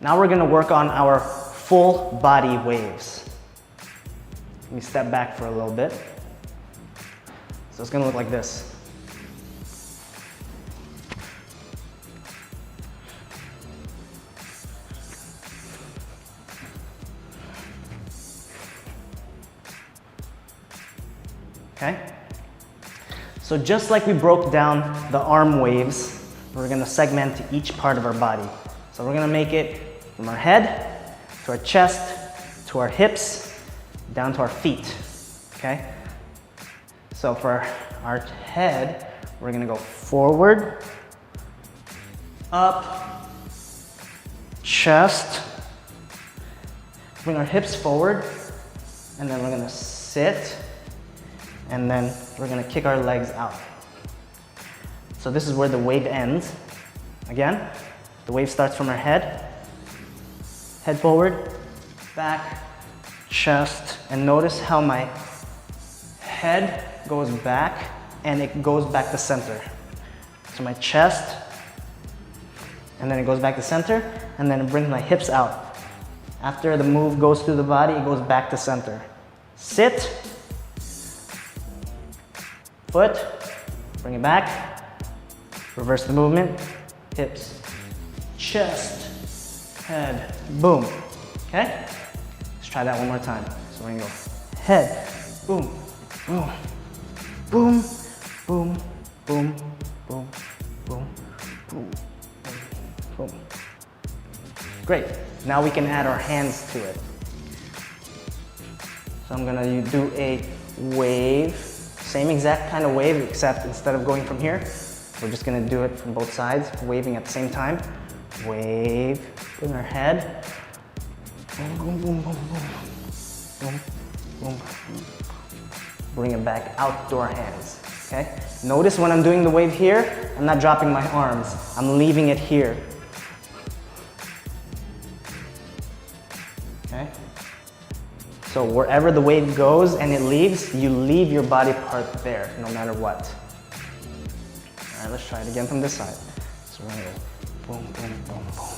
Now we're gonna work on our full body waves. Let me step back for a little bit. So it's gonna look like this. Okay? So just like we broke down the arm waves, we're gonna segment each part of our body. So we're gonna make it from our head, to our chest, to our hips, down to our feet, okay? So for our head, we're gonna go forward, up, chest, bring our hips forward, and then we're gonna sit, and then we're gonna kick our legs out. So this is where the wave ends. Again, the wave starts from our head forward, back, chest, and notice how my head goes back and it goes back to center. So my chest, and then it goes back to center, and then it brings my hips out. After the move goes through the body, it goes back to center. Sit, foot, bring it back, reverse the movement, hips, chest, head, boom, okay? Let's try that one more time. So we're gonna go head, boom, boom, boom, boom, boom, boom, boom, boom, boom. Great, now we can add our hands to it. So I'm gonna do a wave, same exact kind of wave, except instead of going from here, we're just gonna do it from both sides, waving at the same time. Wave, bring our head, boom, boom, boom, boom, boom, boom, boom. Bring it back out to our hands, okay? Notice when I'm doing the wave here, I'm not dropping my arms, I'm leaving it here. Okay? So wherever the wave goes and it leaves, you leave your body part there, no matter what. All right, let's try it again from this side. So we're gonna go boom, boom, boom, boom.